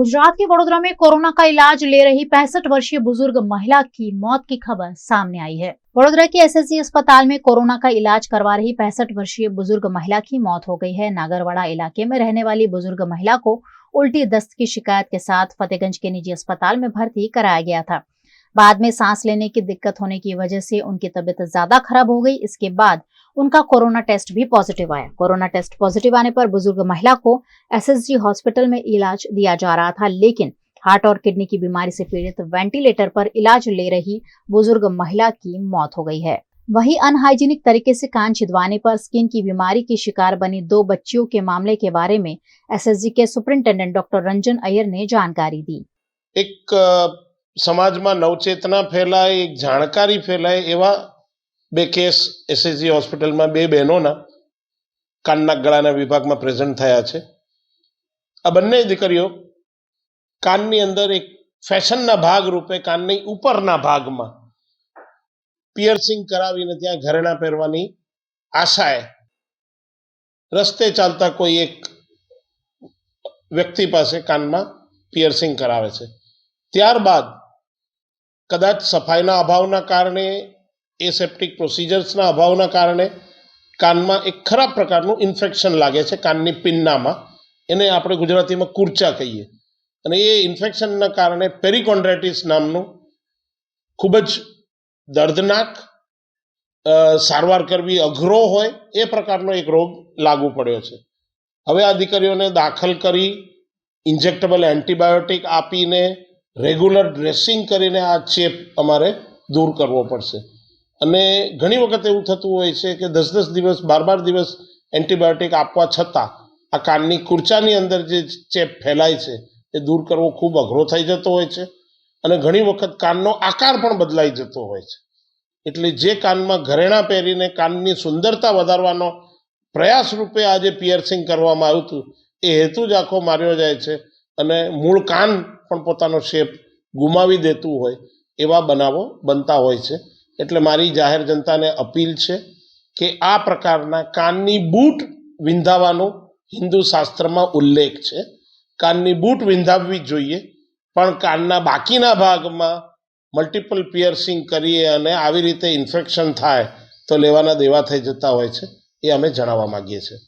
गुजरात के वडोदरा में कोरोना का इलाज ले रही 65 वर्षीय बुजुर्ग महिला की मौत की खबर सामने आई है। वडोदरा के एसएसजी अस्पताल में कोरोना का इलाज करवा रही 65 वर्षीय बुजुर्ग महिला की मौत हो गई है। नागरवाड़ा इलाके में रहने वाली बुजुर्ग महिला को उल्टी दस्त की शिकायत के साथ फतेहगंज के निजी अस्पताल में भर्ती कराया गया था। बाद में सांस लेने की दिक्कत होने की वजह से उनकी तबीयत ज्यादा खराब हो गई। इसके बाद उनका कोरोना टेस्ट भी पॉजिटिव आया। कोरोना टेस्ट पॉजिटिव आने पर बुजुर्ग महिला को एसएसजी हॉस्पिटल में इलाज दिया जा रहा था, लेकिन हार्ट और किडनी की बीमारी से पीड़ित वेंटिलेटर पर इलाज ले रही बुजुर्ग महिला की मौत हो गई है। वहीं अनहाइजीनिक तरीके से कान छिदवाने पर स्किन की बीमारी की शिकार बनी 2 बच्चियों के मामले के बारे में एसएसजी के सुपरिंटेंडेंट डॉक्टर रंजन अय्यर ने जानकारी दी। एक સમાજમાં નવચેતના ફેલાય, એક જાણકારી ફેલાય એવા 2 કેસ એસએસજી હોસ્પિટલમાં 2 બહેનોના કાનના ગળાના વિભાગમાં પ્રેઝન્ટ થયા છે। આ બંને દીકરીઓ કાનની અંદર એક ફેશનના ભાગ રૂપે કાનની ઉપરના ભાગમાં પિયર્સિંગ કરાવીને ત્યાં ઘરેણા પહેરવાની આશાએ રસ્તે ચાલતા કોઈ એક વ્યક્તિ પાસે કાનમાં પિયર્સિંગ કરાવે છે। ત્યારબાદ કદાચ સફાઈના અભાવના કારણે, એસેપ્ટિક પ્રોસિજર્સના અભાવના કારણે કાનમાં એક ખરાબ પ્રકારનું ઇન્ફેક્શન લાગે છે કાનની પિન્નામાં। એને આપણે ગુજરાતીમાં કુરચા કહીએ। અને એ ઇન્ફેક્શનના કારણે પેરિકોન્ડ્રાઇટિસ નામનું ખૂબ જ દર્દનાક, સારવાર કરવી અઘરો હોય એ પ્રકારનો એક રોગ લાગુ પડ્યો છે। હવે આ દીકરીઓને દાખલ કરી ઇન્જેક્ટેબલ એન્ટીબાયોટિક આપીને રેગ્યુલર ડ્રેસિંગ કરીને આ ચેપ અમારે દૂર કરવો પડશે। અને ઘણી વખત એવું થતું હોય છે કે 10-10 દિવસ 12-12 દિવસ એન્ટીબાયોટિક આપવા છતાં આ કાનની કુરચાની અંદર જે ચેપ ફેલાય છે એ દૂર કરવો ખૂબ અઘરો થઈ જતો હોય છે। અને ઘણી વખત કાનનો આકાર પણ બદલાઈ જતો હોય છે। એટલે જે કાનમાં ઘરેણાં પહેરીને કાનની સુંદરતા વધારવાનો પ્રયાસ રૂપે આ જે પિયર્સિંગ કરવામાં આવ્યું હતું એ હેતુ જ આખો માર્યો જાય છે અને મૂળ કાન પણ પોતાનો શેપ ગુમાવી દેતું હોય એવા બનાવો બનતા હોય છે। એટલે મારી જાહેર જનતાને અપીલ છે કે આ પ્રકારના કાનની બૂટ વિંધાવાનો હિન્દુ શાસ્ત્રમાં ઉલ્લેખ છે। કાનની બૂટ વિંધાવવી જોઈએ, પણ કાનના બાકીના ભાગમાં મલ્ટિપલ પિયર્સિંગ કરીએ અને આવી રીતે ઇન્ફેક્શન થાય તો લેવાના દેવા થઈ જતા હોય છે, એ અમે જણાવવા માગીએ છીએ।